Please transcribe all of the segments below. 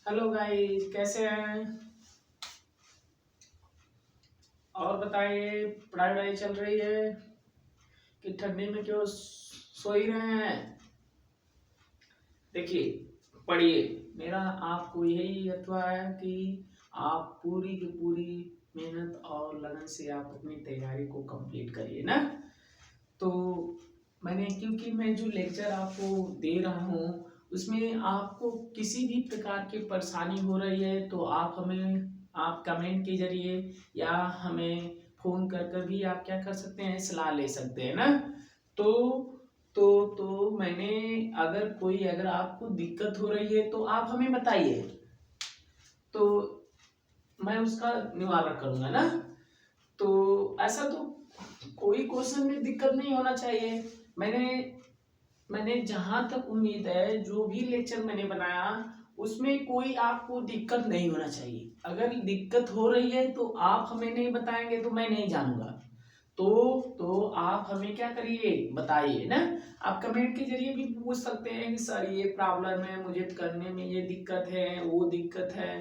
Hello guys, कैसे हैं? और बताइए, पढ़ाई वढ़ाई चल रही है कि ठंडी में क्यों सो ही रहे हैं? देखिए, पढ़िए। मेरा आपको यही अथवा है कि आप पूरी की पूरी मेहनत और लगन से आप अपनी तैयारी को कंप्लीट करिए ना। तो क्योंकि मैं जो लेक्चर आपको दे रहा हूँ उसमें आपको किसी भी प्रकार की परेशानी हो रही है तो आप कमेंट के जरिए या हमें फोन कर कर भी आप क्या कर सकते हैं, सलाह ले सकते हैं ना। तो अगर आपको दिक्कत हो रही है तो आप हमें बताइए, तो मैं उसका निवारण करूंगा ना। तो ऐसा तो कोई क्वेश्चन में दिक्कत नहीं होना चाहिए। मैंने मैंने जहां तक उम्मीद है, जो भी लेक्चर मैंने बनाया उसमें कोई आपको दिक्कत नहीं होना चाहिए। अगर दिक्कत हो रही है तो आप हमें नहीं बताएंगे तो मैं नहीं जानूंगा। तो आप हमें क्या करिए, बताइए ना। आप कमेंट के जरिए भी पूछ सकते हैं कि सर ये प्रॉब्लम है, मुझे करने में ये दिक्कत है, वो दिक्कत है।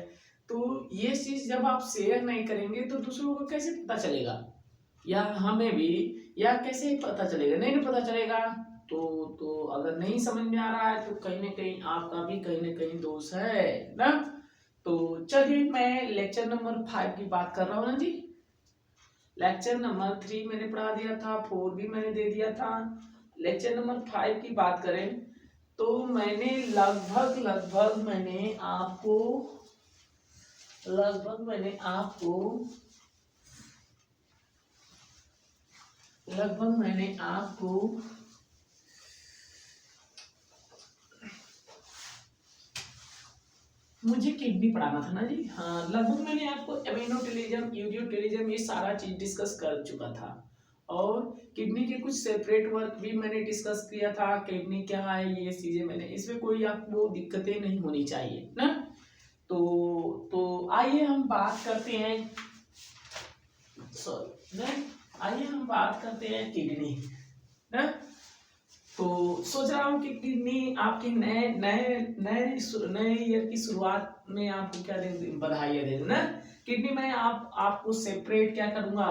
तो ये चीज जब आप शेयर नहीं करेंगे तो दूसरों को कैसे पता चलेगा, या हमें भी, या कैसे पता चलेगा, नहीं ना पता चलेगा। तो अगर नहीं समझ में आ रहा है तो कहीं ना कहीं आपका भी कहीं ना कहीं दोष है ना। तो चलिए, मैं लेक्चर नंबर 5 की बात कर रहा हूँ ना जी। लेक्चर नंबर 3 मैंने पढ़ा दिया था, 4 भी मैंने दे दिया था। लेक्चर नंबर 5 की बात करें तो मैंने लगभग मैंने आपको मुझे किडनी पढ़ाना था ना जी। हाँ, लगभग मैंने आपको एमिनोटेलिज्म, यूरियोटेलिज्म ये सारा चीज डिस्कस कर चुका था। और किडनी के कुछ सेपरेट वर्क भी मैंने डिस्कस किया था, किडनी क्या है, ये चीजें मैंने, इसमें कोई आपको दिक्कतें नहीं होनी चाहिए ना। तो आइए हम बात करते हैं, आइए हम बात करते हैं किडनी ना। तो सोच रहा हूँ कि किडनी आपकी नए नए नए नए ईयर की शुरुआत में आपको क्या दे, बधाई दे दूं ना। किडनी में आपको सेपरेट क्या करूंगा,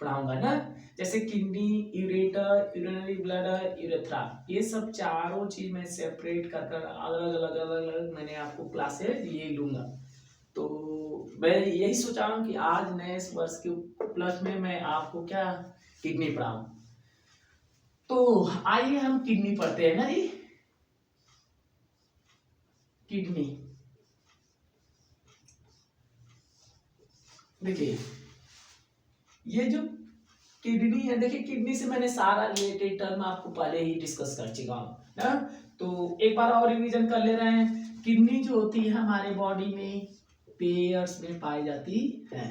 पढ़ाऊंगा ना। जैसे kidney, ureter, urinary bladder, urethra, ये सब चारों चीज मैं सेपरेट कर कर अलग अलग मैंने आपको क्लासेज ये लूंगा। तो मैं यही सोचा हूँ कि आज नए वर्ष के उपलक्ष्य में मैं आपको क्या, किडनी पढ़ाऊं। तो आइए हम किडनी पढ़ते हैं ना जी। किडनी, देखिए ये जो किडनी है, देखिए किडनी से मैंने सारा रिलेटेड टर्म आपको पहले ही डिस्कस कर चुका हूं ना। तो एक बार और रिवीजन कर ले रहे हैं। किडनी जो होती है हमारे बॉडी में पेयर्स में पाई जाती है।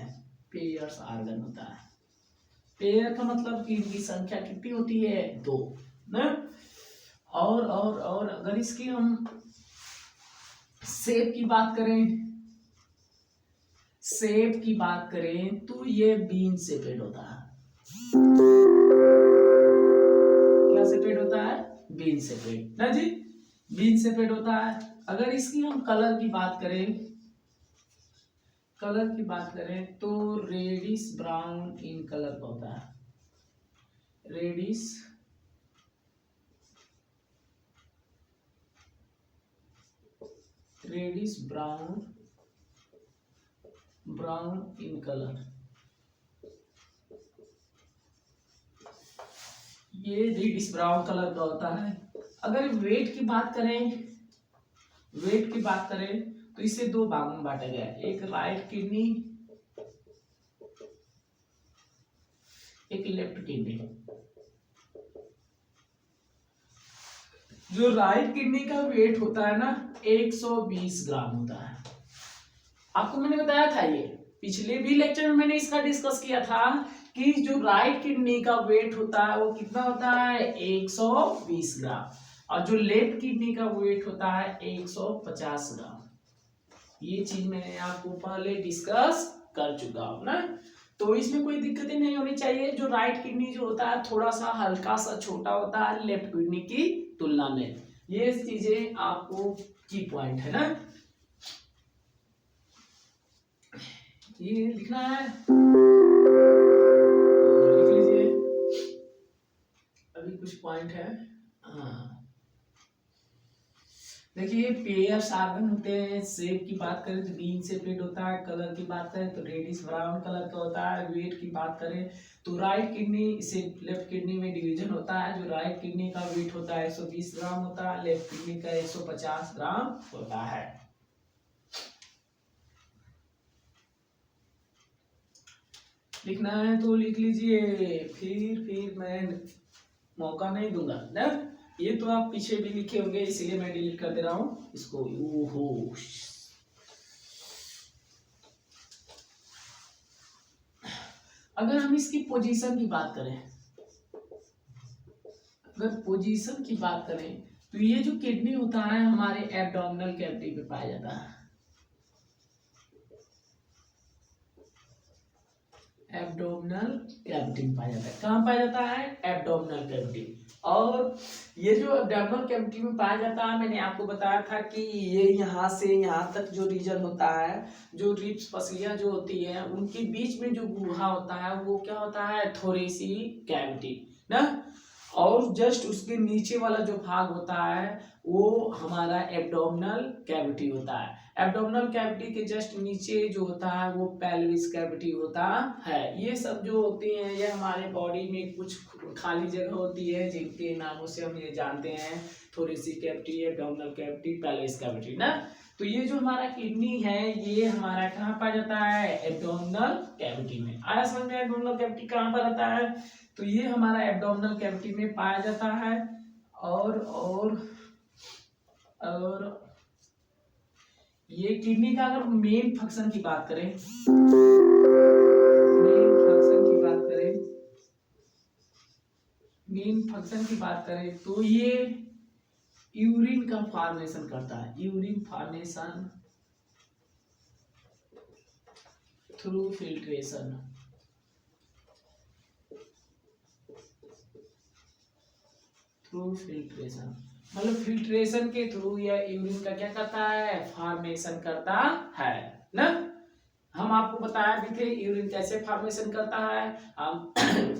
पेयर्स ऑर्गन होता है। पेयर का मतलब कि इनकी संख्या कितनी होती है, 2 ना। और अगर इसकी हम शेप की बात करें, तो ये बीन शेपेड होता है। क्या शेपेड होता है, बीन शेपेड ना जी। बीन शेपेड होता है। अगर इसकी हम कलर की बात करें तो रेडिश ब्राउन इन कलर का होता है। रेडिश ब्राउन इन कलर, ये रेडिश ब्राउन कलर का होता है। अगर वेट की बात करें तो इसे 2 भागों में बांटा गया है। एक राइट किडनी, एक लेफ्ट किडनी। जो राइट किडनी का वेट होता है ना, 120 ग्राम होता है। आपको मैंने बताया था, ये पिछले भी लेक्चर में मैंने इसका डिस्कस किया था कि जो राइट किडनी का वेट होता है वो कितना होता है, 120 ग्राम। और जो लेफ्ट किडनी का वेट होता है 150 ग्राम। ये चीज मैंने आपको पहले डिस्कस कर चुका हूं ना। तो इसमें कोई दिक्कतें नहीं होनी चाहिए। जो राइट किडनी जो होता है थोड़ा सा हल्का सा छोटा होता है लेफ्ट किडनी की तुलना में। ये चीजें आपको की पॉइंट है ना। ये लिखना है तो लिख लीजिए। अभी कुछ पॉइंट है। हाँ देखिए पेयर्स आर्गन होते हैं। शेप की बात करें तो बीन शेपेड होता है। कलर की बात करें तो रेडिश ब्राउन कलर का होता है। वेट की बात करें तो राइट किडनी से लेफ्ट किडनी में डिवीजन होता है। जो राइट किडनी का वेट होता है 120 ग्राम होता है, लेफ्ट किडनी का 150 ग्राम होता है। लिखना है तो लिख लीजिए, फिर मैं मौका नहीं दूंगा ना। ये तो आप पीछे भी लिखे होंगे इसलिए मैं डिलीट कर दे रहा हूं इसको। ओहो अगर हम इसकी पोजीशन की बात करें, अगर पोजीशन की बात करें तो ये जो किडनी होता है हमारे एब्डोमिनल कैविटी पे पाया जाता है। एब्डोमिनल कैविटी में पाया जाता है। कहाँ पाया जाता है? Abdominal cavity. और ये जो एब्डोमिनल कैविटी में पाया जाता है, मैंने आपको बताया था कि ये यहाँ से यहाँ तक जो रीजन होता है, जो रिब्स पसलियां जो होती है उनके बीच में जो गुहा होता है वो क्या होता है? थोरेसिक कैविटी ना। और जस्ट उसके नीचे वाला जो भाग होता है वो हमारा एब्डोमिनल कैविटी होता है। एब्डोमिनल कैविटी के जस्ट नीचे जो होता है वो पेल्विस कैविटी होता है। ये सब जो होती हैं ये हमारे बॉडी में कुछ खाली जगह होती है जिनके नामों से हम ये जानते हैं, thoracic cavity, abdominal cavity, pelvis cavity ना। तो ये जो हमारा किडनी है ये हमारा कहाँ पाया जाता है? एब्डोमिनल कैविटी में। आया समझ में? एब्डोमिनल कैविटी कहाँ पर आता है? तो ये हमारा एब्डोमिनल कैविटी में पाया जाता है। और ये किडनी का अगर मेन फंक्शन की बात करें, मेन फंक्शन की बात करें तो ये यूरिन का फॉर्मेशन करता है। Urine formation through filtration. मतलब फिल्ट्रेशन के थ्रू या यूरिन का क्या करता है? फॉर्मेशन करता है ना। हम आपको बताया भी थे यूरिन कैसे फॉर्मेशन करता है। हम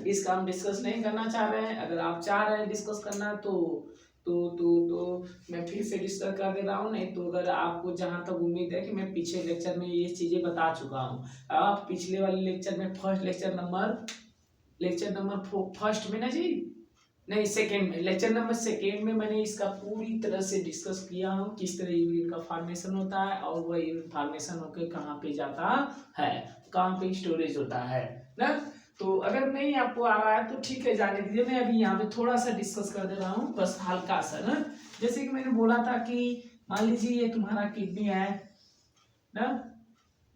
इसका हम डिस्कस नहीं करना चाह रहे हैं। अगर आप चाह रहे हैं डिस्कस करना तो मैं फिर से डिस्कस कर दे रहा हूँ। नहीं तो अगर आपको जहां तक उम्मीद है कि मैं पीछे लेक्चर में ये चीजें बता चुका हूँ। आप पिछले वाले लेक्चर में लेक्चर नंबर फर्स्ट में ना जी, नहीं सेकेंड में, लेक्चर नंबर सेकेंड में मैंने इसका पूरी तरह से डिस्कस किया हूँ किस तरह यूरिन का फॉर्मेशन होता है और वह यूरिन फॉर्मेशन होकर कहाँ पे जाता है, कहाँ पे स्टोरेज होता है ना। तो अगर नहीं आपको आ रहा है तो ठीक है, जाने दीजिए। मैं अभी यहाँ पे थोड़ा सा डिस्कस कर दे रहा हूँ बस हल्का सा ना। जैसे कि मैंने बोला था कि मान लीजिए ये तुम्हारा किडनी है ना,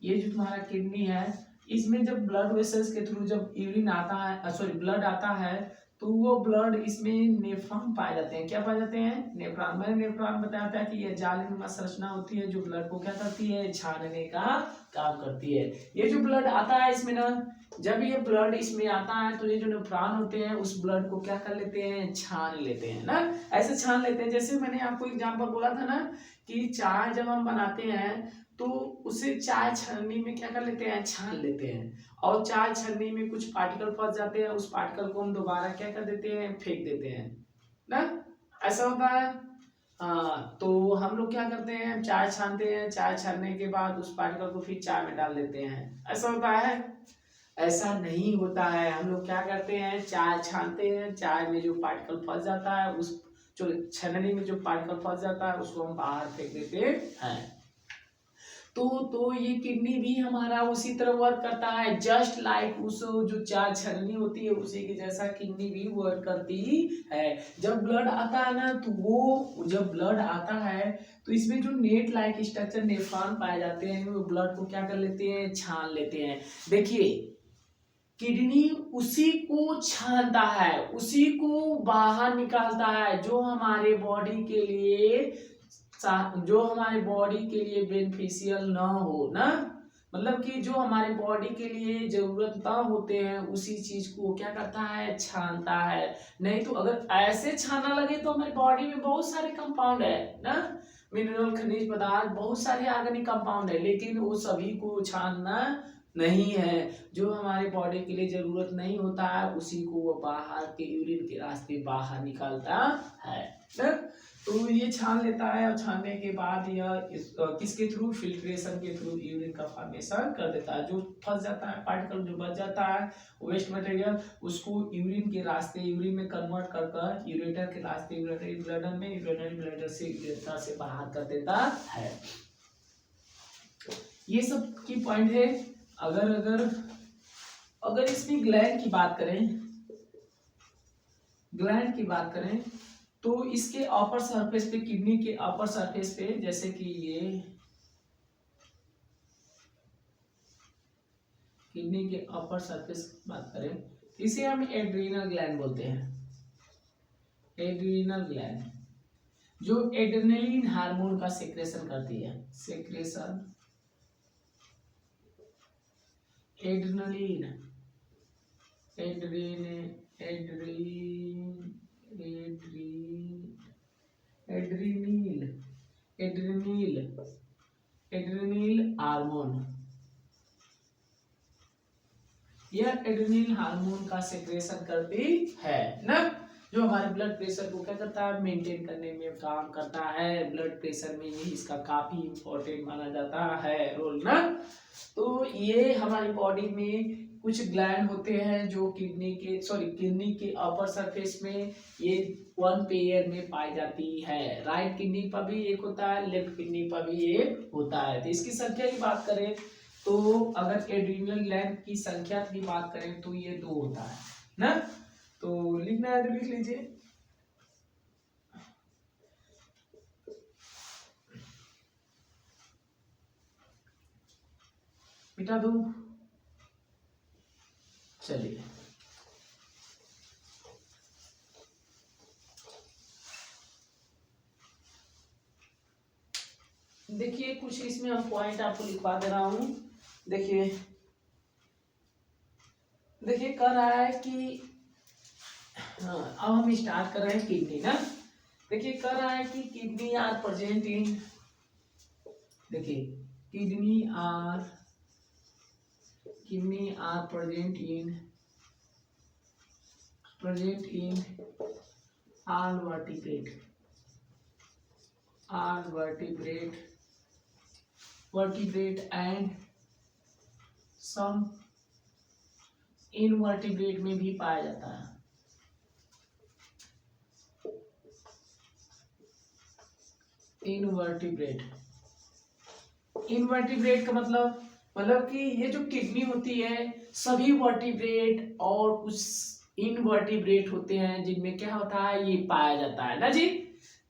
ये जो तुम्हारा किडनी है इसमें जब ब्लड वेसल्स के थ्रू जब यूरिन आता है, सॉरी ब्लड आता है तो वो ब्लड इसमें नेफ्रॉन पाए जाते हैं। क्या पाए जाते हैं? नेफ्रॉन। मैंने नेफ्रॉन बताया था कि ये जालीनुमा संरचना होती है जो ब्लड को क्या करती है? छानने का काम करती है। ये जो ब्लड आता है इसमें ना, जब ये ब्लड इसमें आता है तो ये जो नेफ्रॉन होते हैं उस ब्लड को क्या कर लेते हैं? छान लेते हैं ना। ऐसे छान लेते हैं जैसे मैंने आपको एग्जाम्पल बोला था ना कि चाय जब हम बनाते हैं तो उसे चाय छन्नी में क्या कर लेते हैं? छान लेते हैं। और चाय छन्नी में कुछ पार्टिकल फंस जाते हैं, उस पार्टिकल को हम दोबारा क्या कर देते हैं? फेंक देते हैं ना। ऐसा होता है। हाँ तो हम लोग क्या करते हैं? चाय छानते हैं, चाय छानने के बाद उस पार्टिकल को फिर चाय में डाल देते हैं। ऐसा होता है? ऐसा नहीं होता है। हम लोग क्या करते हैं? चाय छानते हैं, चाय में जो पार्टिकल फंस जाता है, उस जो छन्नी में जो पार्टिकल फंस जाता है उसको हम बाहर फेंक देते हैं। तो ये किडनी भी हमारा उसी तरह वर्क करता है, जस्ट लाइक उस जो चाय छलनी होती है उसी के जैसा किडनी भी वर्क करती है। जब ब्लड आता है ना तो वो जब ब्लड आता है तो इसमें जो नेट लाइक स्ट्रक्चर नेफ्रॉन पाए जाते हैं वो ब्लड को क्या कर लेते हैं? छान लेते हैं। देखिए किडनी उसी को छानता है, उसी को बाहर निकालता है जो हमारे बॉडी के लिए बेनिफिशियल ना हो ना। मतलब कि जो हमारे बॉडी के लिए जरूरत ना होते हैं उसी चीज को क्या करता है? छानता है। नहीं तो अगर ऐसे छाना लगे तो हमारी बॉडी में बहुत सारे कंपाउंड है ना, मिनरल, खनिज पदार्थ, बहुत सारे ऑर्गेनिक कंपाउंड है, लेकिन वो सभी को छानना नहीं है। जो हमारे बॉडी के लिए जरूरत नहीं होता है उसी को वो बाहर के यूरिन के रास्ते बाहर निकालता है ना? तो ये छान लेता है और छानने के बाद यह किसके थ्रू, फिल्ट्रेशन के थ्रू यूरिन का फॉर्मेशन कर देता है। जो फंस जाता है पार्टिकल, जो बच जाता है वेस्ट मटेरियल, उसको यूरिन के रास्ते यूरिन में कन्वर्ट कर कर यूरेटर के रास्ते यूरिनरी ब्लैडर में, यूरिनरी ब्लैडर से यूरेटर से बाहर कर देता है। ये सब की पॉइंट है। अगर इसमें ग्लैंड की बात करें तो इसके अपर सरफेस पे, किडनी के अपर सरफेस पे, जैसे कि ये किडनी के अपर सरफेस बात करें, इसे हम एड्रीनल ग्लैंड बोलते हैं। एड्रीनल ग्लैंड जो एड्रेनलिन हार्मोन का सेक्रेशन करती है, एड्रेनल हार्मोन, यह एड्रेनल हार्मोन का सेक्रेशन करती है ना, जो हमारे ब्लड प्रेशर को क्या करता है, मेंटेन करने में काम करता है। ब्लड प्रेशर में ये इसका काफी इंपॉर्टेंट माना जाता है रोल ना। तो ये हमारी बॉडी में कुछ ग्लैंड होते हैं जो किडनी के अपर सरफेस में ये वन पेयर में पाई जाती है। राइट किडनी पर भी एक होता है, लेफ्ट किडनी पर भी एक होता है। तो इसकी संख्या की बात करें तो अगर एड्रीनल ग्लैंड की संख्या की बात करें तो ये 2 होता है ना। तो लिखना है तो लिख लीजिए। मिटा दो, चलिए देखिए कुछ इसमें हम पॉइंट आपको लिखवा दे रहा हूं। देखिए कर रहा है कि हाँ, अब हम स्टार्ट कर रहे हैं किडनी ना। देखिए कर रहा है कि किडनी आर प्रेजेंट इन, देखिए kidney are present in all vertebrate and some invertebrate में भी पाया जाता है। इनवर्टिब्रेट का मतलब कि ये जो किडनी होती है सभी वर्टिब्रेट और कुछ इनवर्टिब्रेट होते हैं जिनमें क्या होता है ये पाया जाता है ना जी।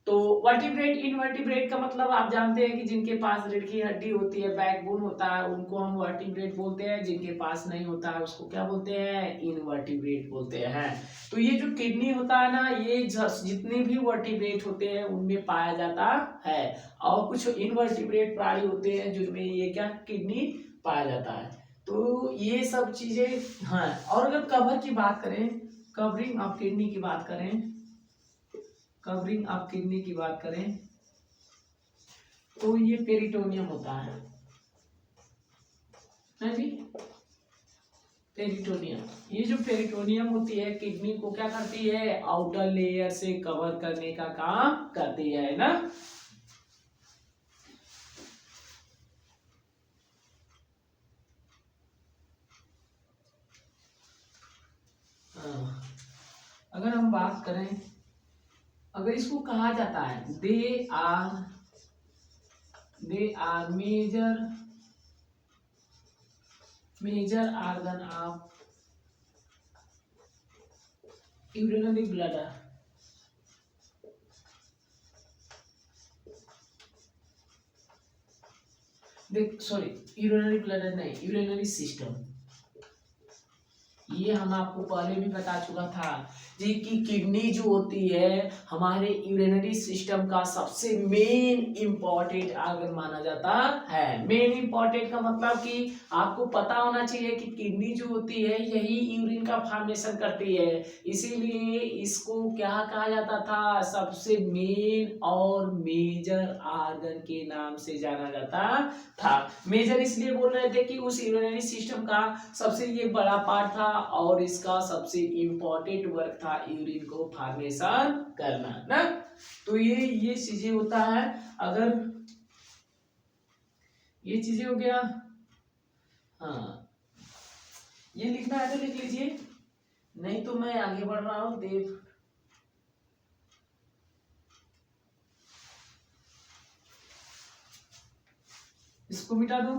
तो वर्टिब्रेट इनवर्टिब्रेट का मतलब आप जानते हैं कि जिनके पास रीढ़ की हड्डी होती है, बैकबोन होता है, उनको हम वर्टिब्रेट बोलते हैं। जिनके पास नहीं होता है उसको क्या बोलते हैं, इनवर्टिब्रेट बोलते हैं। तो ये जो किडनी होता है ना, ये जितने भी वर्टिब्रेट होते हैं उनमें पाया जाता है, और कुछ इनवर्टिब्रेट प्राणी होते हैं जिनमें ये क्या किडनी पाया जाता है। तो ये सब चीजें हाँ। और अगर कवर की बात करें, कवरिंग ऑफ किडनी की बात करें, तो ये पेरिटोनियम होता है ना जी। पेरिटोनियम, ये जो पेरिटोनियम होती है किडनी को क्या करती है, आउटर लेयर से कवर करने का काम करती है ना। अगर हम बात करें, अगर इसको कहा जाता है they are major organ of urinary bladder, urinary bladder नहीं, यूरिनरी सिस्टम। ये हम आपको पहले भी बता चुका था जी कि किडनी जो होती है हमारे यूरिनरी सिस्टम का सबसे मेन इंपॉर्टेंट ऑर्गन माना जाता है। मेन इंपॉर्टेंट का मतलब कि आपको पता होना चाहिए कि किडनी जो होती है यही यूरिन का फॉर्मेशन करती है, इसीलिए इसको क्या कहा जाता था, सबसे मेन और मेजर ऑर्गन के नाम से जाना जाता था। मेजर इसलिए बोल रहे थे कि उस यूरिनरी सिस्टम का सबसे ये बड़ा पार्ट था और इसका सबसे इंपॉर्टेंट वर्क था यूरिन को फॉर्मेशन करना ना। तो ये चीजें होता है। अगर ये चीजें हो गया, हाँ ये लिखना है तो लिख लीजिए, नहीं तो मैं आगे बढ़ रहा हूं। देव इसको मिटा दो।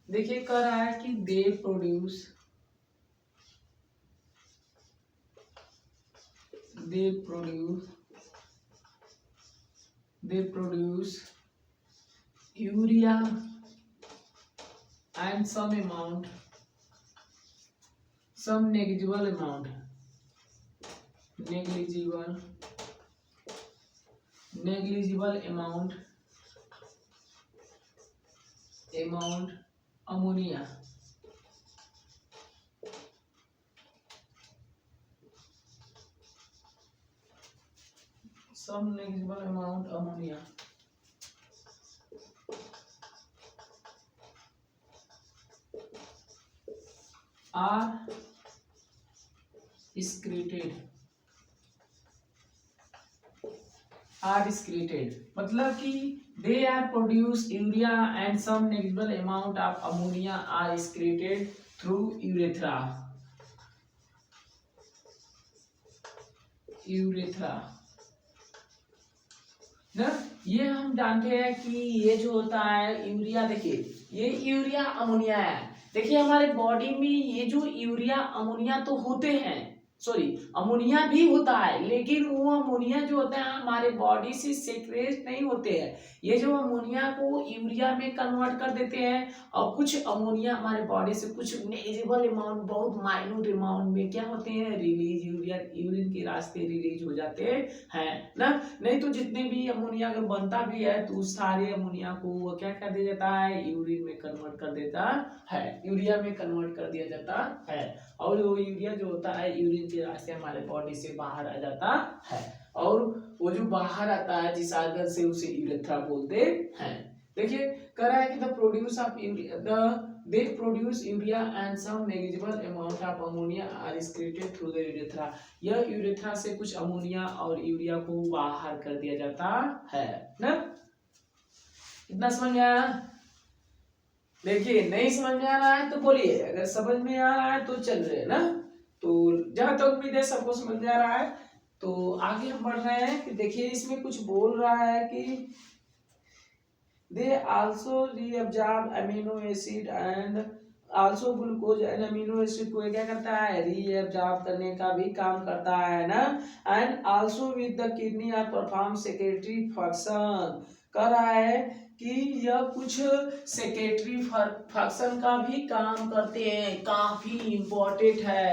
देखिए कह रहा है कि they produce urea and some negligible amount ammonia. Some negligible amount ammonia are excreted मतलब कि they are produce urea and some negligible amount of ammonia are excreted through urethra ना। ये हम जानते हैं कि ये जो होता है यूरिया, देखिए ये यूरिया अमोनिया है। देखिए हमारे बॉडी में ये जो यूरिया अमोनिया तो होते हैं, सॉरी अमोनिया भी होता है, लेकिन वो अमोनिया जो होता है हमारे बॉडी से सेक्रेट नहीं होते हैं। ये जो अमोनिया को यूरिया में कन्वर्ट कर देते हैं और कुछ अमोनिया हमारे बॉडी से कुछ नेग्लिजिबल अमाउंट, बहुत माइन्यूट अमाउंट में क्या होते हैं, रिलीज यूरिन के रास्ते रिलीज हो जाते हैं ना। नहीं तो जितने भी अमोनिया अगर बनता भी है तो उस सारे अमोनिया को वो क्या कर दिया जाता है, यूरिन में कन्वर्ट कर देता है, यूरिया में कन्वर्ट कर दिया जाता है। और वो यूरिया जो होता है यूरिन के रास्ते हमारे बॉडी से बाहर आ जाता है, और वो जो बाहर आता है जिस ऑर्गन से उसे यूरेथ्रा बोलते हैं। देखिए कह रहा है कि they produce urea and some negligible amount of ammonia are excreted through the urethra। यह यूरेथ्रा से कुछ अमोनिया और यूरिया को बाहर कर दिया जाता है ना। इतना समझ में आया? देखिए नहीं समझ में आ रहा है तो बोलिए, अगर समझ में आ रहा है तो चल रहे ना। तो जहां तक उम्मीद है सबको समझ में आ रहा है। तो आगे हम बढ़ रहे हैं कि देखिए इसमें कुछ बोल रहा है कि they also reabsorb amino acid and also glucose and amino acid को क्या करता है, reabsorb करने का भी काम करता है ना। and also with the kidney are perform secretory function। कह रहा है कि यह कुछ सेक्रेटरी फंक्शन का भी काम करते हैं, काफी इंपॉर्टेंट है।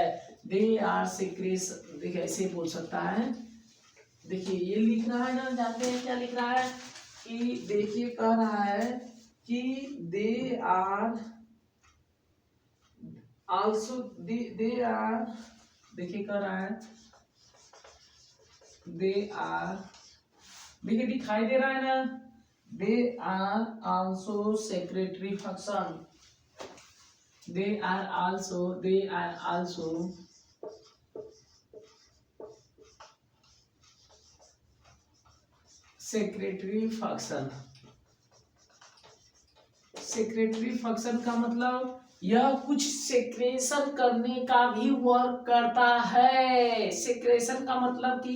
दे आर सेक्रेशन, देखिए ऐसे बोल सकता है। देखिए ये लिख रहा है ना, जानते हैं क्या लिख रहा है कि देखिए कह रहा है कि they are also they are, देखिए कह रहा है दे आर, देखिए दिखाई दे रहा है ना, they are also secretory function, they are also secretory function. Secretory function का मतलब यह कुछ सेक्रेशन करने का भी वर्क करता है। सेक्रेशन का मतलब कि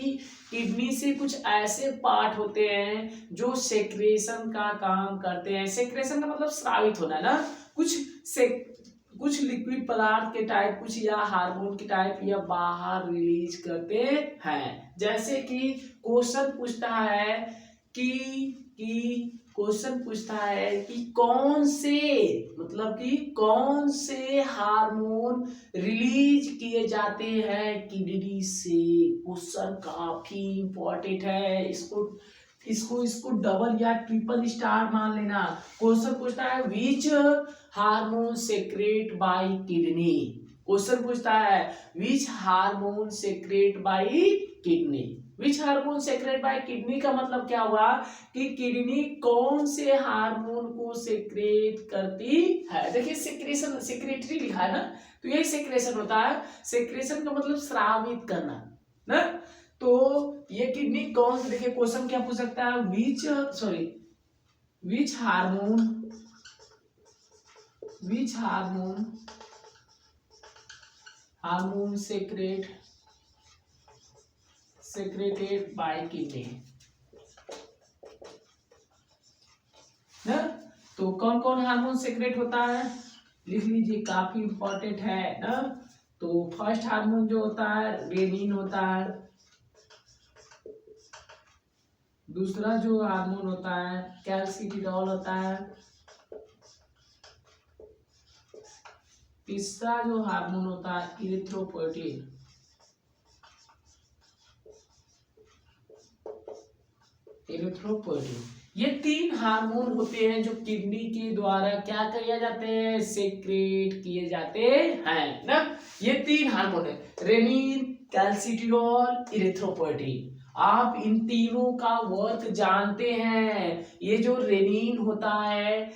किडनी से कुछ ऐसे पार्ट होते हैं जो सेक्रेशन का काम करते हैं। सेक्रेशन का मतलब स्रावित होना ना, कुछ लिक्विड पदार्थ के टाइप, कुछ या हार्मोन के टाइप या बाहर रिलीज करते हैं। जैसे कि क्वेश्चन पूछता है कि क्वेश्चन पूछता है कि कौन से, मतलब कि कौन से हार्मोन रिलीज किए जाते हैं किडनी से। क्वेश्चन काफी इंपॉर्टेंट है, इसको इसको इसको डबल या ट्रिपल स्टार मान लेना। क्वेश्चन पूछता है which hormone secret bye kidney. Question पूछता है which hormone secret bye kidney. Which hormone secret bye kidney का मतलब क्या हुआ कि किडनी कौन से हार्मोन को सेक्रेट करती है। देखिए सेक्रेशन, सेक्रेटरी लिखा है ना, तो यही सेक्रेशन होता है। सेक्रेशन का मतलब स्रावित करना ना। तो ये किडनी कौन से, देखिए क्वेश्चन क्या पूछ सकता है, which hormone secreted bye kidney ना। तो कौन कौन हार्मोन सेक्रेट होता है लिख लीजिए, काफी इंपॉर्टेंट है ना। तो फर्स्ट हार्मोन जो होता है रेनिन होता है। दूसरा जो हार्मोन होता है कैल्सिट्रियोल होता है। तीसरा जो हार्मोन होता है इरिथ्रोपोएटिन। ये 3 हार्मोन होते हैं जो किडनी के द्वारा क्या किया जाते हैं, सेक्रेट किए जाते हैं ना। ये 3 हार्मोन है, रेनिन, कैल्सिट्रियोल, इरिथ्रोपोएटिन। आप इन तीनों का वर्क जानते हैं। ये जो रेनिन होता है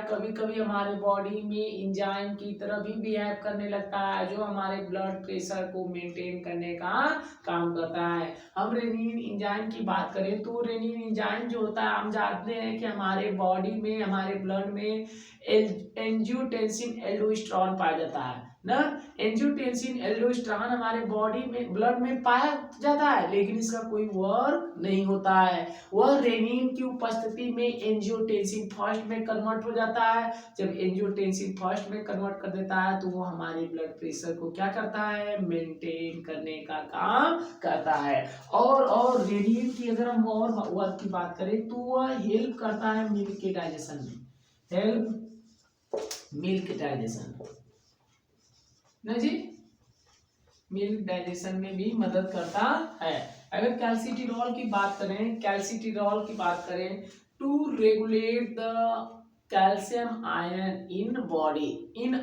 कभी कभी हमारे बॉडी में एंजाइम की तरह भी बिहेव करने लगता है, जो हमारे ब्लड प्रेशर को मेंटेन करने का काम करता है। हम रेनिन एंजाइम की बात करें तो रेनिन एंजाइम जो होता है, हम जानते हैं कि हमारे बॉडी में, हमारे ब्लड में एंजियोटेंसिन एल्डोस्टेरोन पाया जाता है ना। एंजियोटेंसिन एल्डोस्टेरोन हमारे बॉडी में, ब्लड में पाया जाता है, लेकिन इसका कोई वर्क नहीं होता है। वह रेनिन की उपस्थिति में एंजियोटेंसिन फर्स्ट में कन्वर्ट हो जाता है। जब एंजियोटेंसिन फर्स्ट में कन्वर्ट कर देता है तो वो हमारे ब्लड प्रेशर को क्या करता है, मेंटेन करने का काम करता है। और रेनिन की अगर हम और वर्क की बात करें तो वह हेल्प करता है मिल्क के डाइजेशन में, ना जी, मिल्क डाइजेशन में भी मदद करता है। अगर कैल्सिट्रियोल की बात करें to regulate the calcium ion in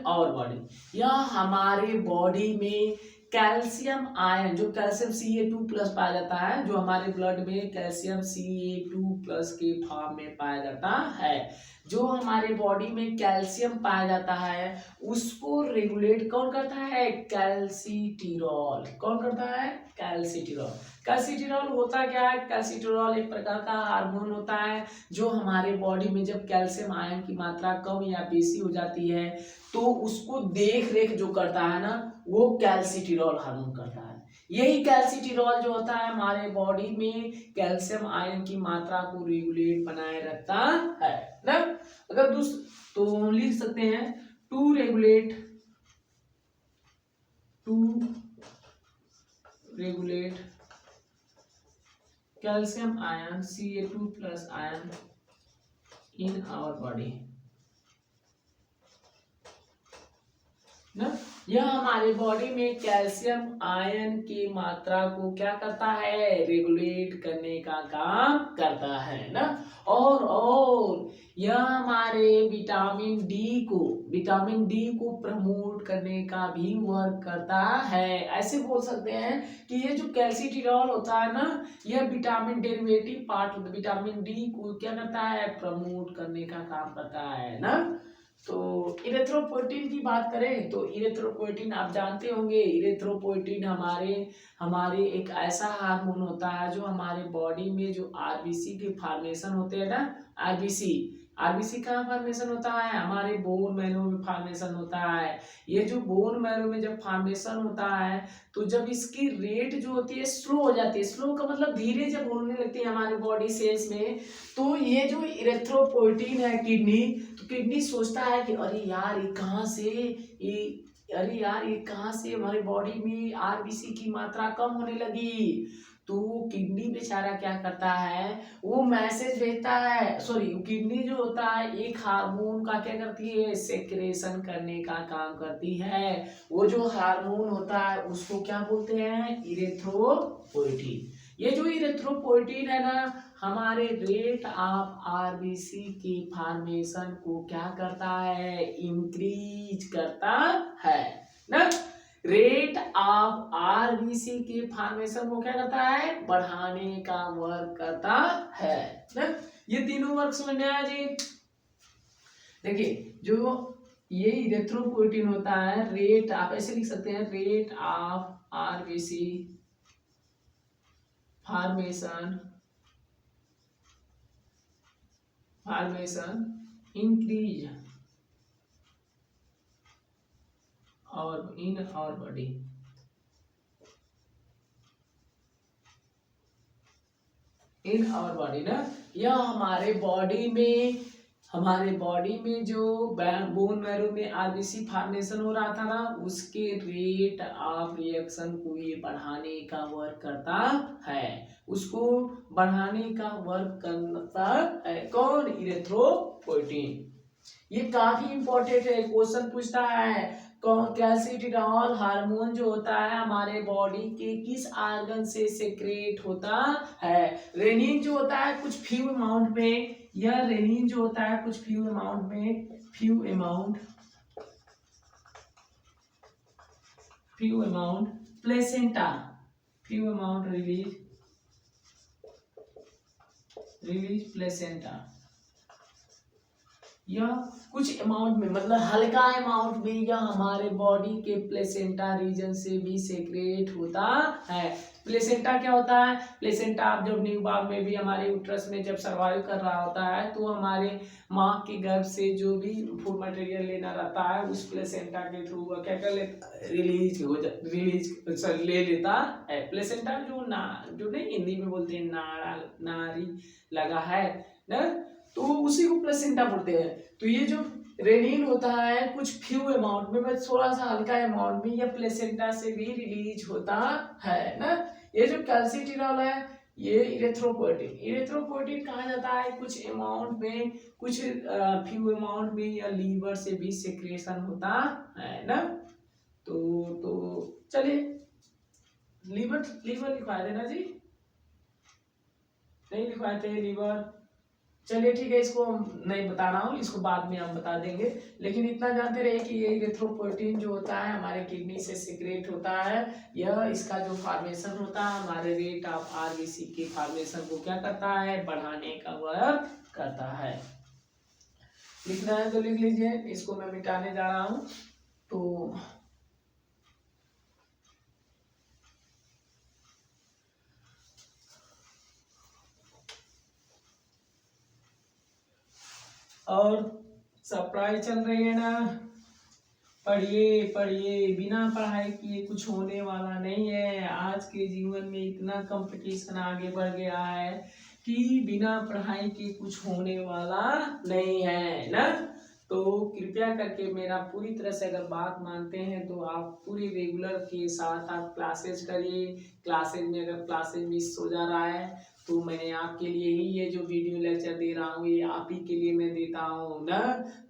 our body. यह हमारे बॉडी में कैल्शियम आयन, जो कैल्शियम Ca2+ पाया जाता है, जो हमारे ब्लड में कैल्शियम Ca2+ के फॉर्म में पाया जाता है, जो हमारे बॉडी में कैल्शियम पाया जाता है उसको रेगुलेट कौन करता है, कैल्सिट्रियोल। कौन करता है, कैल्सिट्रियोल। कैल्सिट्रियोल होता क्या है, कैल्सिट्रियोल एक प्रकार का हार्मोन होता है जो हमारे बॉडी में जब कैल्शियम आयन की मात्रा कम या बेसी हो जाती है तो उसको देख रेख जो करता है ना, वो कैल्सिट्रियोल हार्मोन करता है। यही कैल्सिट्रियोल जो होता है हमारे बॉडी में कैल्शियम आयन की मात्रा को रेगुलेट बनाए रखता है ना। अगर तो हम लिख सकते हैं to regulate calcium ion Ca2+ ion in our body ना। यह हमारे बॉडी में कैल्शियम आयन की मात्रा को क्या करता है, रेगुलेट करने का काम करता है ना। और यह हमारे विटामिन डी को प्रमोट करने का भी वर्क करता है। ऐसे बोल सकते हैं कि ये जो कैल्सिट्रियोल होता है ना, यह vitamin derivative part vitamin D को क्या करता है, प्रमोट करने का काम करता है ना। तो इरिथ्रोपोएटिन की बात करें तो इरिथ्रोपोएटिन आप जानते होंगे, इरिथ्रोपोएटिन हमारे एक ऐसा हार्मोन होता है जो हमारे बॉडी में जो आरबीसी के फॉर्मेशन होते हैं ना, आरबीसी कहाँ फॉर्मेशन होता है, हमारे बोन मैरो में फॉर्मेशन होता है। ये जो बोन मैरो में जब फॉर्मेशन होता है तो जब इसकी रेट जो होती है स्लो हो जाती है, स्लो का मतलब धीरे जब होने लगती है हमारे बॉडी सेल्स में, तो ये जो इरिथ्रोपोएटिन है किडनी सोचता है कि अरे यार ये कहाँ से हमारे बॉडी में आरबीसी की मात्रा कम होने लगी। तो वो किडनी बेचारा क्या करता है, वो मैसेज भेजता है, सॉरी किडनी जो होता है एक हार्मोन का क्या करती है, सेक्रेशन करने का काम करती है। वो जो हार्मोन होता है उसको क्या बोलते हैं, इरेथ्रोपोइटिन। ये जो इरेथ्रोपोइटिन है ना, हमारे रेट ऑफ आरबीसी के फॉर्मेशन को क्या करता है, इंक्रीज करता है ना। रेट ऑफ आरबीसी के फॉर्मेशन को क्या करता है, बढ़ाने का वर्क करता है ना। ये तीनों वर्क समझ में आया जी। देखिए जो ये इरेथ्रोपोइटिन होता है, रेट आप ऐसे लिख सकते हैं, rate of RBC formation increase और in our body. In our body ना, यह हमारे बॉडी में जो बोन मैरो में आरबीसी फॉर्मेशन हो रहा था ना, उसके रेट ऑफ रिएक्शन को ये बढ़ाने का वर्क करता है, उसको बढ़ाने का वर्क करता है कौन, इरेथ्रोपोइटिन। ये काफी इंपॉर्टेंट है, क्वेश्चन पूछता है कैल्सिट्रियोल हार्मोन जो होता है हमारे बॉडी के किस ऑर्गन से सेक्रेट होता है। रेनिन जो होता है कुछ फ्यू अमाउंट में, यह रेनिन जो होता है कुछ few amount placenta release placenta. यह कुछ अमाउंट में, मतलब हल्का अमाउंट में, यह हमारे बॉडी के प्लेसेंटा रीजन से भी सेक्रेट होता है। प्लेसेंटा क्या होता है, प्लेसेंटा आप जब न्यू बॉर्न में भी हमारे यूट्रस में जब सर्वाइव कर रहा होता है तो हमारे माँ के गर्भ से जो भी फूड मटेरियल लेना रहता है उस प्लेसेंटा के थ्रू वह क्या कर लेता, ले लेता है। प्लेसेंटा जो नहीं हिंदी में बोलते हैं नारी लगा है ना, तो उसी को प्लेसेंटा बोलते हैं। तो ये जो रेनिन होता है कुछ फ्यू अमाउंट में, बस थोड़ा सा हल्का अमाउंट में, ये प्लेसेंटा से भी रिलीज होता है ना। ये जो कैल्सिट्रियोल है ये इरेथ्रोपोइटिन कहा जाता है कुछ अमाउंट में, कुछ फ्यू अमाउंट में या लीवर से भी सेक्रेशन होता है ना। तो चलिए लीवर लिखवा देना जी, नहीं लिखवाए थे लीवर, चलिए ठीक है, इसको नहीं बता रहा हूँ, इसको बाद में हम बता देंगे। लेकिन इतना जानते रहे कि ये इरेथ्रोपोइटिन जो होता है हमारे किडनी से सीक्रेट होता है, यह इसका जो फॉर्मेशन होता है हमारे रेट ऑफ आरबीसी के फॉर्मेशन को क्या करता है, बढ़ाने का वर्क करता है। लिखना है तो लिख लीजिए, इसको मैं मिटाने जा रहा हूँ। तो और सप्लाई चल रही है ना, पढ़िए, बिना पढ़ाई किए कुछ होने वाला नहीं है। आज के जीवन में इतना कंपटीशन आगे बढ़ गया है कि बिना पढ़ाई के कुछ होने वाला नहीं है ना। तो कृपया करके मेरा पूरी तरह से अगर बात मानते हैं तो आप पूरी रेगुलर के साथ आप क्लासेस करिए। क्लासेस में अगर क्लासेस मिस हो जा रहा है तो मैंने आपके लिए ही ये जो वीडियो लेक्चर दे रहा हूँ ये आप ही के लिए मैं देता हूँ ना,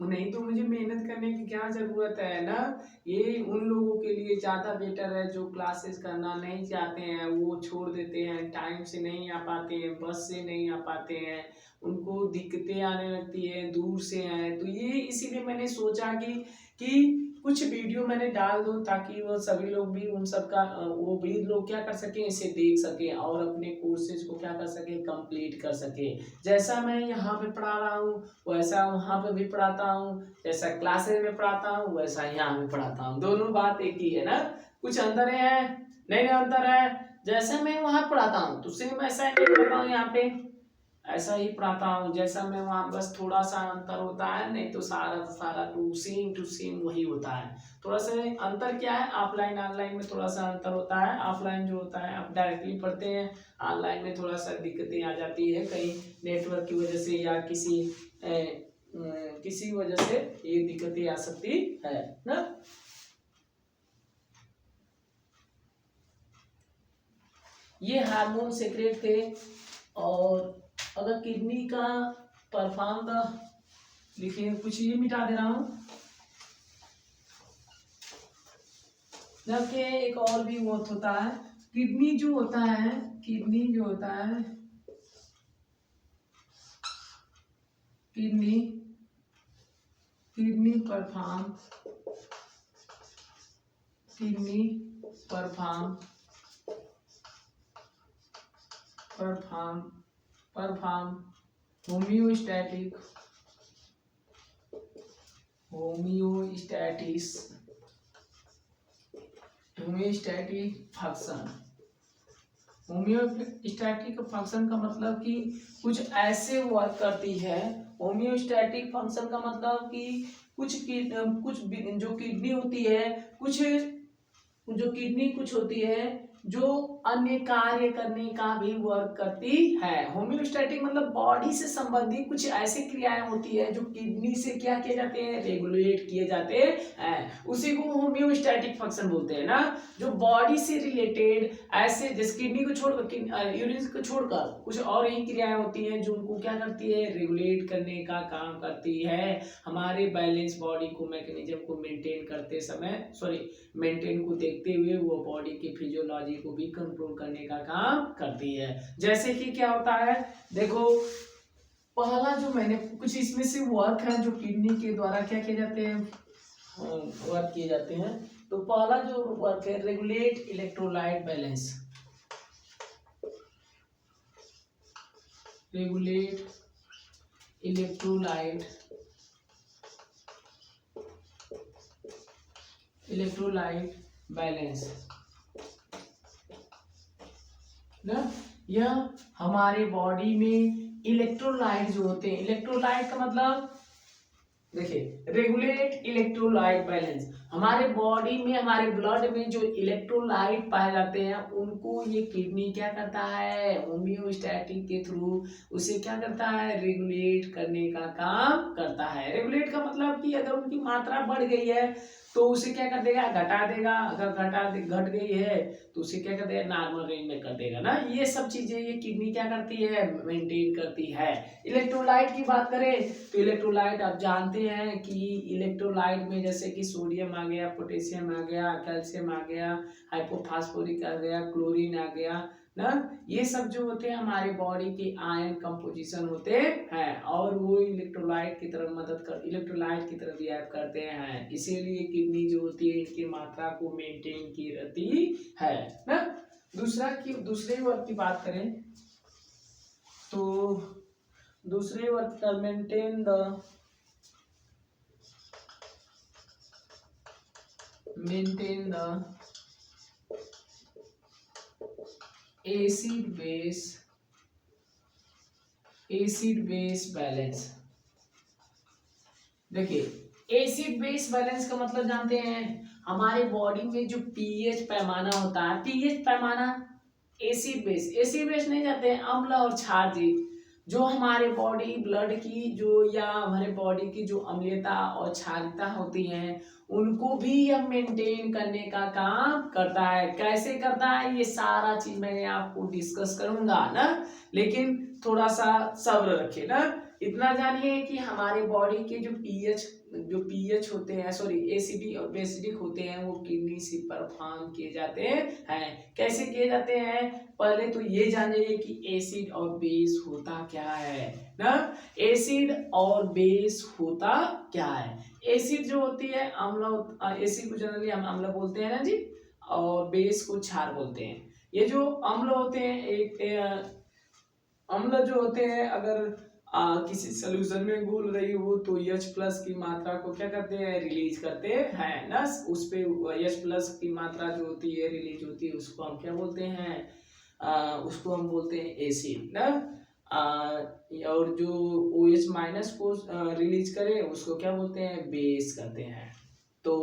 नहीं तो मुझे मेहनत करने की क्या जरूरत है ना। ये उन लोगों के लिए ज़्यादा बेटर है जो क्लासेस करना नहीं चाहते हैं, वो छोड़ देते हैं, टाइम से नहीं आ पाते हैं, बस से नहीं आ पाते हैं, उनको दिक्कतें आने लगती है, दूर से हैं। तो ये इसीलिए मैंने सोचा कि कुछ वीडियो मैंने डाल दूं ताकि वो सभी लोग भी उन सब का वो भी लोग क्या कर सकें, इसे देख सकें और अपने कोर्सेज को क्या कर सकें, कंप्लीट कर सकें। जैसा मैं यहाँ पे पढ़ा रहा हूँ वैसा वहाँ पे भी पढ़ाता हूँ, जैसा क्लासेज में पढ़ाता हूँ वैसा यहाँ भी पढ़ाता हूँ, दोनों बात एक ही है ना। कुछ अंतर है, नहीं अंतर है। जैसा मैं वहाँ पढ़ाता हूँ तो सेम ऐसा ही पढ़ाता हूँ, यहाँ पे ऐसा ही पढ़ाता हूँ जैसा मैं वहाँ, बस थोड़ा सा अंतर होता है, नहीं तो सारा टू सेम वही होता है। थोड़ा सा अंतर क्या है, ऑफलाइन ऑनलाइन में थोड़ा सा अंतर होता है। ऑफलाइन जो होता है आप डायरेक्टली पढ़ते हैं, ऑनलाइन में थोड़ा सा दिक्कतें आ जाती है, कहीं नेटवर्क की वजह से या किसी वजह से ये दिक्कतें आ सकती है ना। ये हार्मोन सेक्रेट थे। और अगर किडनी का परफॉर्म द, लिखिए कुछ ये मिटा दे रहा हूँ, जबकि एक और भी बहुत होता है। किडनी जो होता है, किडनी जो होता है, kidney kidney perform kidney perform perform perform homeostatic homeostasis homeostatic function. Homeostatic function का मतलब कि कुछ ऐसे वर्क करती है। होम्योस्टैटिक फंक्शन का मतलब कि कुछ जो किडनी होती है, कुछ जो किडनी कुछ होती है जो अन्य कार्य करने का भी वर्क करती है। होम्योस्टैटिक मतलब बॉडी से संबंधित कुछ ऐसी क्रियाएं होती है जो किडनी से क्या किए जाते हैं, रेगुलेट किए जाते हैं, उसी को होम्योस्टैटिक फंक्शन बोलते हैं ना। जो बॉडी से रिलेटेड ऐसे, जैसे किडनी को छोड़कर, यूरिन को छोड़कर कुछ और ही क्रियाएं होती हैं जो उनको क्या करती है, रेगुलेट करने का काम करती है। हमारे बैलेंस बॉडी को, मैकेनिज्म को मेंटेन करते समय, मेंटेन को देखते हुए वो बॉडी की फिजियोलॉजी को भी कंट्रोल करने का काम करती है। जैसे कि क्या होता है, देखो पहला जो मैंने कुछ इसमें से वर्क है जो किडनी के द्वारा क्या किए जाते हैं, वर्क किए जाते हैं। तो पहला जो वर्क है, regulate electrolyte balance, regulate electrolyte balance ना। यह हमारे बॉडी में इलेक्ट्रोलाइट जो होते हैं, इलेक्ट्रोलाइट का मतलब देखिए, रेगुलेट इलेक्ट्रोलाइट बैलेंस, हमारे बॉडी में, हमारे ब्लड में जो इलेक्ट्रोलाइट पाए जाते हैं उनको ये किडनी क्या करता है, होम्योस्टैटिक के थ्रू उसे क्या करता है, रेगुलेट करने का काम करता है। रेगुलेट का मतलब कि अगर उनकी मात्रा बढ़ गई है तो उसे क्या कर देगा, घटा देगा। अगर घट गई है तो उसे क्या कर देगा, नॉर्मल रेंज में कर देगा ना। ये सब चीजें ये किडनी क्या करती है, मेंटेन करती है। इलेक्ट्रोलाइट की बात करें तो इलेक्ट्रोलाइट आप जानते हैं कि इलेक्ट्रोलाइट में जैसे कि सोडियम आ गया, पोटेशियम आ गया, कैल्शियम आ गया, हाइपोफास्फोरिक आ गया, क्लोरीन आ गया ना। ये सब जो होते हैं हमारे बॉडी के आयन कंपोजिशन होते हैं और वो इलेक्ट्रोलाइट की तरह इलेक्ट्रोलाइट की तरह रिएक्ट करते हैं। इसीलिए किडनी जो होती है इनकी मात्रा को मेंटेन की रहती है ना। दूसरे वर्क की बात करें तो दूसरे वर्क का maintain the acid base balance. देखिए एसिड बेस बैलेंस का मतलब जानते हैं, हमारे बॉडी में जो पीएच पैमाना होता है, पीएच पैमाना एसिड बेस नहीं जानते हैं, अम्ल और क्षार जो हमारे बॉडी ब्लड की जो, या हमारे बॉडी की जो अम्लता और क्षारीयता होती हैं उनको भी यह मेंटेन करने का काम करता है। कैसे करता है ये सारा चीज मैं आपको डिस्कस करूंगा ना, लेकिन थोड़ा सा सब्र रखिए ना। इतना जानिए कि हमारे बॉडी के जो पीएच होते हैं, एसिडिक और बेसिडिक होते हैं, वो किडनी से परफॉर्म किए जाते हैं। कैसे किए जाते हैं, पहले तो ये जानिए कि एसिड और बेस होता क्या है ना। एसिड और बेस होता क्या है, एसिड जो होती है अम्ल, एसिड को जनरली हम अम्ल बोलते हैं ना जी, और बेस को क्षार बोलते हैं। ये जो अम्ल होते हैं, अम्ल जो होते हैं, अगर किसी सोल्यूशन में घुल रही हो तो H+ की मात्रा को क्या करते हैं, रिलीज करते हैं ना। उस पे H+ की मात्रा जो होती है रिलीज होती है उसको हम क्या बोलते हैं, उसको हम बोलते हैं एसिड ना। और जो OH- को रिलीज करे उसको क्या बोलते हैं, बेस करते हैं। तो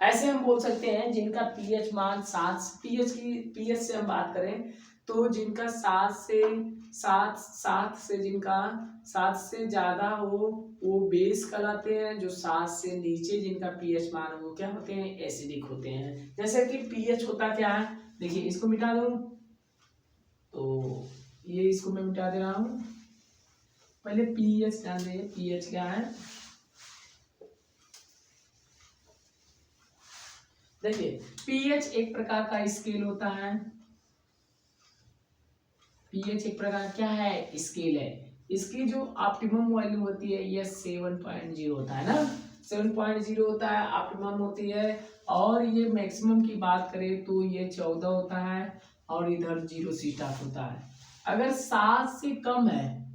ऐसे हम बोल सकते हैं जिनका पीएच मान 7, पीएच से हम बात करें तो जिनका 7 से ज्यादा हो वो बेस कहलाते हैं। जो 7 से नीचे जिनका पीएच मान हो वो क्या होते हैं, एसिडिक होते हैं। जैसे कि पीएच होता क्या है, देखिए इसको मिटा दूं, तो ये इसको मैं मिटा दे रहा हूँ। पहले पीएच ध्यान दें, पीएच क्या है, देखिए पीएच एक प्रकार का स्केल होता है। पीएच एक प्रकार क्या है, स्केल है। इसकी जो ऑप्टिमम वैल्यू होती है ये 7.0 होता है ना, 7.0 होता है ऑप्टिमम होती है। और ये मैक्सिमम की बात करें तो ये 14 होता है और इधर 0 से स्टार्ट होता है। अगर 7 से कम है,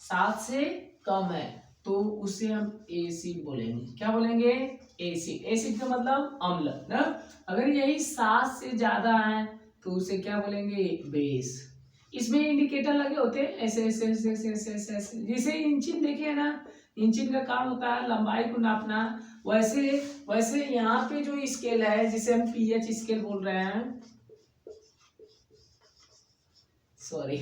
7 से कम है तो उसे हम एसिड बोलेंगे। क्या बोलेंगे, एसिड। एसिड का मतलब अम्ल ना। अगर यही 7 से ज्यादा है तो उसे क्या बोलेंगे, बेस। इसमें इंडिकेटर लगे होते हैं ऐसे ऐसे ऐसे ऐसे ऐसे ऐसे ऐसे, जैसे इंचिन देखिए ना, इंचिन का काम होता है लंबाई को नापना। वैसे वैसे यहाँ पे जो स्केल है जिसे हम पीएच स्केल बोल रहे हैं, सॉरी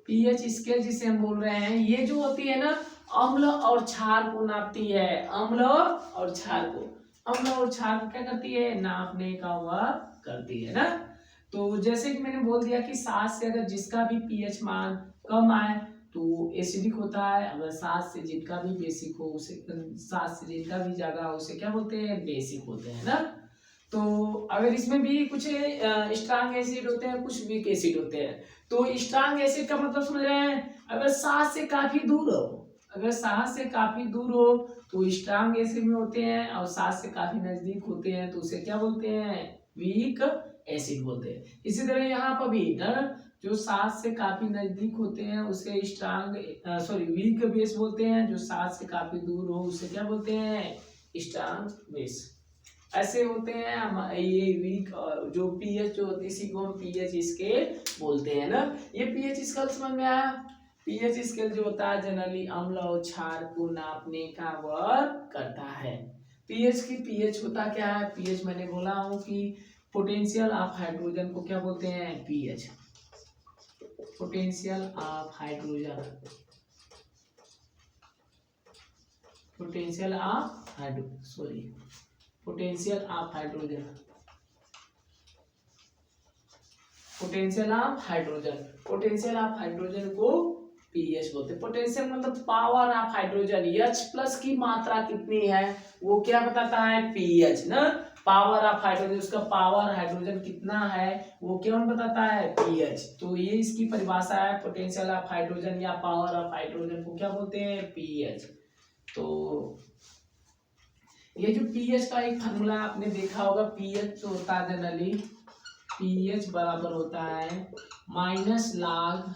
पीएच स्केल जिसे हम बोल रहे हैं, ये जो होती है ना अम्ल और क्षार को नापती है। अम्ल और क्षार को, अम्ल और क्षार को क्या करती है, नापने का वर्क करती है ना। तो जैसे कि मैंने बोल दिया कि 7 से अगर जिसका भी पीएच मान कम आए तो एसिडिक होता है, अगर 7 से जिनका भी बेसिक हो उसे, 7 से जिनका भी ज्यादा हो उसे क्या बोलते हैं, बेसिक होते हैं ना। तो अगर इसमें भी कुछ स्ट्रांग एसिड होते हैं, कुछ वीक एसिड होते हैं। तो स्ट्रांग एसिड का मतलब समझ रहे हैं, अगर 7 से काफी दूर हो, अगर 7 से काफी दूर हो तो स्ट्रांग एसिड में होते हैं, और 7 से काफी नजदीक होते हैं तो उसे क्या बोलते हैं, वीक एसिड बोलते हैं। इसी तरह यहाँ पर भी ना, जो 7 से काफी नजदीक होते हैं उसे स्ट्रांग सॉरी वीक बेस बोलते हैं, जो 7 से काफी दूर हो उसे क्या बोलते हैं, स्ट्रांग बेस। ऐसे होते हैं ये वीक जो पीएच जो होती है, इसी को हम पीएच स्केल बोलते हैं ना। ये पीएच स्केल समझ में आया। पीएच स्केल जो होता है जनरली अम्ल और क्षार को नापने का वर्क करता है। पीएच की पीएच होता क्या है, पीएच मैंने बोला हूँ कि पोटेंशियल ऑफ हाइड्रोजन को क्या बोलते हैं, pH, potential of hydrogen, potential of potential of hydrogen, potential of hydrogen, potential of hydrogen को पीएच बोलते हैं। पोटेंशियल मतलब power of hydrogen, H plus की मात्रा कितनी है वो क्या बताता है, पीएच ना। पावर ऑफ हाइड्रोजन, उसका पावर हाइड्रोजन कितना है वो कौन बताता है, पीएच। तो ये इसकी परिभाषा है, पोटेंशियल ऑफ हाइड्रोजन या पावर ऑफ हाइड्रोजन को क्या बोलते हैं, पीएच। तो ये जो पीएच का एक फार्मूला आपने देखा होगा, पीएच जो होता है जनरली, पीएच बराबर होता है माइनस लॉग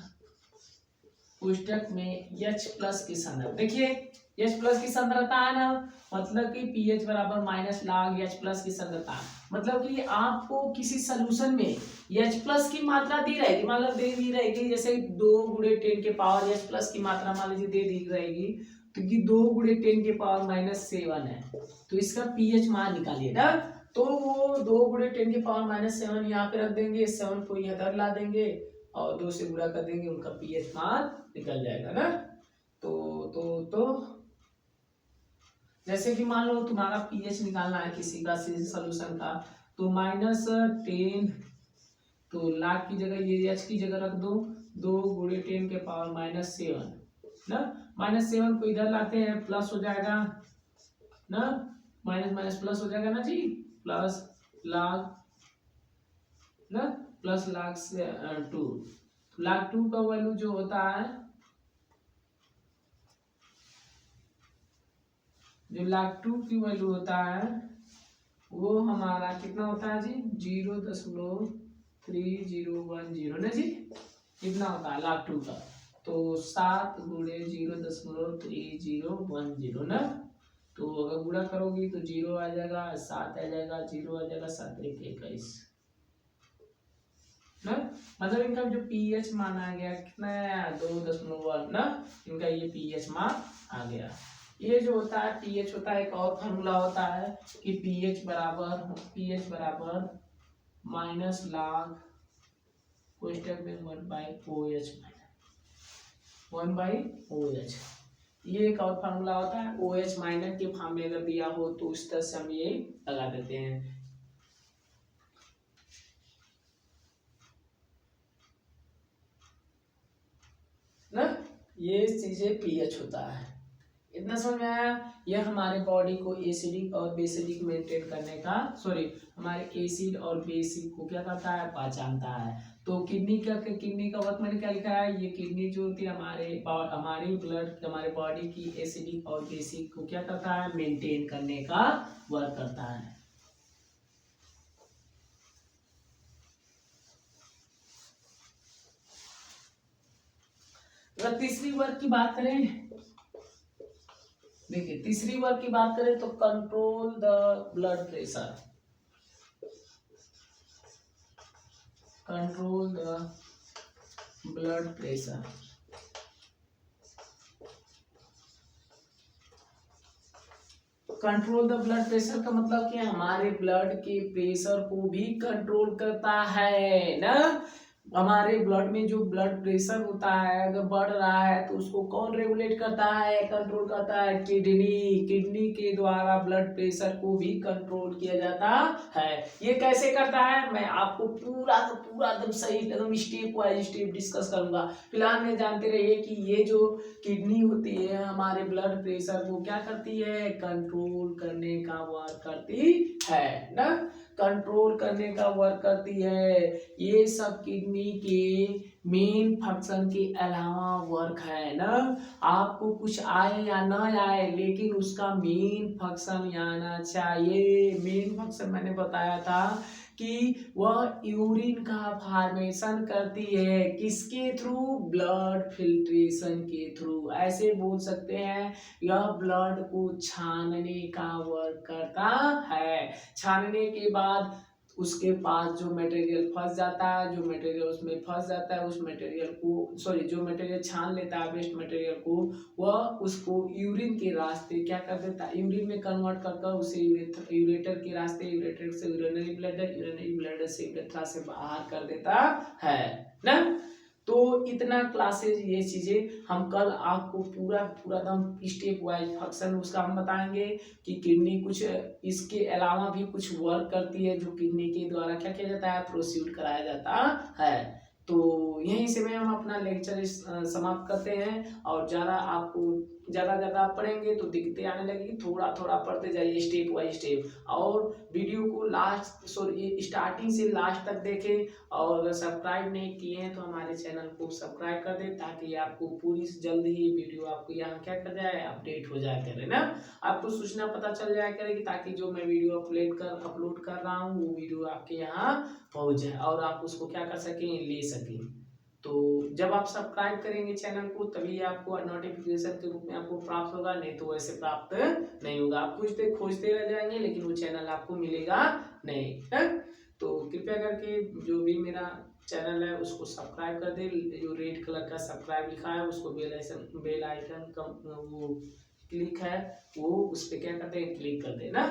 पुस्तक में H प्लस की सांद्रता। देखिए H प्लस की सांद्रता है ना, मतलब कि पीएच बराबर माइनस लॉग H प्लस की सांद्रता। मतलब कि आपको किसी सॉल्यूशन में H प्लस की मात्रा दी रहेगी, मतलब दे दी रहेगी, जैसे 2 × 10 के पावर H प्लस की मात्रा मान लीजिए दे दी रहेगी, क्योंकि 2 × 10 के पावर -7 है, तो इसका पीएच मान निकालिए ना। तो वो 2 × 10 के पावर -7 यहाँ पे रख देंगे, 7 को इधर ला देंगे और 2 से गुणा कर देंगे, उनका पीएच मान निकल जाएगा ना। तो जैसे कि मान लो तुम्हारा पीएच निकालना है किसी का सॉल्यूशन का, तो -10, तो लाख की जगह ये एच की जगह रख दो, 2 × 10 के पावर -7 ना, -7 को इधर लाते हैं, प्लस हो जाएगा ना, माइनस प्लस हो जाएगा ना जी, प्लस log ना, प्लस log 2, log 2 का वैल्यू जो होता है, जो log 2 की वैल्यू होता है वो हमारा कितना होता है जी, 0.3010 ना जी, कितना होता है log 2 का, तो 7 × 0.3010 ना। तो अगर गुणा करोगी तो 0 आ जाएगा, 7 आ जाएगा, 0 आ जाएगा, 7 × 21 ना। मतलब इनका जो पीएच मान आ गया कितना है, 2.1 ना, इनका ये पीएच मान आ गया। ये जो होता है पीएच होता है, एक और फार्मूला होता है कि पीएच बराबर माइनस लॉग कोष्टक में 1/OH, 1/OH। ये एक और फार्मूला होता है, OH माइनस के फॉर्म में अगर दिया हो तो इस तरह से हम ये लगा देते हैं। ना, ये चीजें पीएच होता है। इतना समझ में आया। यह हमारे बॉडी को एसिडिक और बेसिडिक मेंटेन करने का, सॉरी, हमारे एसिड और बेसिक को क्या करता है, पहचानता है। तो किडनी का वर्क मैंने क्या लिखा है, ये किडनी जो होती है हमारे ब्लड, हमारे बॉडी की एसिडिक और बेसिक को क्या करता है, मेंटेन करने का वर्क करता है। अगर तीसरी वर्ग की बात करें, देखिए तीसरी वर्ग की बात करें तो control the blood pressure, control the blood pressure. Control the blood pressure का मतलब कि हमारे ब्लड के प्रेशर को भी कंट्रोल करता है ना। हमारे ब्लड में जो ब्लड प्रेशर होता है अगर बढ़ रहा है तो उसको कौन रेगुलेट करता है, कंट्रोल करता है, किडनी। किडनी के द्वारा ब्लड प्रेशर को भी कंट्रोल किया जाता है। ये कैसे करता है मैं आपको पूरा का पूरा एकदम सही एकदम स्टेप वाइज स्टेप डिस्कस करूंगा। फिलहाल में जानते रहिए कि ये जो किडनी होती है हमारे ब्लड प्रेशर को क्या करती है, कंट्रोल करने का वर्क करती है ना, कंट्रोल करने का वर्क करती है। ये सब किडनी के मेन फंक्शन के अलावा वर्क है ना। आपको कुछ आए या ना आए लेकिन उसका मेन फंक्शन आना चाहिए। मेन फंक्शन मैंने बताया था कि वह यूरिन का फॉर्मेशन करती है, किसके थ्रू, ब्लड फिल्ट्रेशन के थ्रू। ऐसे बोल सकते हैं यह ब्लड को छानने का वर्क करता है। छानने के बाद उसके पास जो मटेरियल फंस जाता है, जो मटेरियल उसमें फंस जाता है, उस मटेरियल को, सॉरी, जो मटेरियल छान लेता है वेस्ट मटेरियल को, वह उसको यूरिन के रास्ते क्या कर देता है, यूरिन में कन्वर्ट कर उसे यूरेटर के रास्ते, यूरेटर से यूरिनरी ब्लैडर, यूरिनरी ब्लैडर से यूरेथ्रा से बाहर कर देता है ना। तो इतना क्लासेज ये चीजें हम कल आपको पूरा पूरा दम स्टेप वाइज फंक्शन उसका हम बताएंगे कि किडनी कुछ इसके अलावा भी कुछ वर्क करती है जो किडनी के द्वारा क्या किया जाता है, प्रोसीड कराया जाता है। तो यहीं से में हम अपना लेक्चर समाप्त करते हैं। और ज़्यादा पढ़ेंगे तो दिक्कतें आने लगेगी, थोड़ा थोड़ा पढ़ते जाइए स्टेप बाय स्टेप। और वीडियो को स्टार्टिंग से लास्ट तक देखें। और अगर सब्सक्राइब नहीं किए हैं तो हमारे चैनल को सब्सक्राइब कर दें ताकि आपको पूरी जल्द ही वीडियो आपको यहाँ क्या कर जाए, अपडेट हो जाए करे ना, आपको सूचना पता चल जाए करेगी ताकि जो मैं वीडियो अपलोड कर रहा हूँ वो वीडियो आपके यहाँ पहुँच जाए और आप उसको क्या कर सकें, ले सकें। तो जब आप सब्सक्राइब करेंगे चैनल को तभी आपको नोटिफिकेशन के रूप में आपको प्राप्त होगा, नहीं तो वैसे प्राप्त नहीं होगा। आप खोजते रह जाएंगे लेकिन वो चैनल आपको मिलेगा नहीं है। तो कृपया करके जो भी मेरा चैनल है उसको सब्सक्राइब कर दे। जो रेड कलर का सब्सक्राइब लिखा है उसको बेल आइकन का वो क्लिक है, वो उस पर क्या करते हैं, क्लिक कर देना।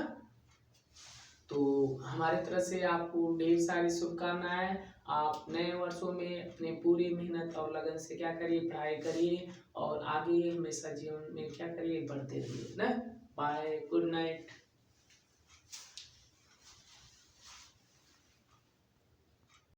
तो हमारे तरफ से आपको ढेर सारी शुभकामनाएं। आप नए वर्षों में अपने पूरी मेहनत और लगन से क्या करिए, पढ़ाई करिए और आगे हमेशा जीवन में क्या करिए, बढ़ते रहिए ना। Bye, good night.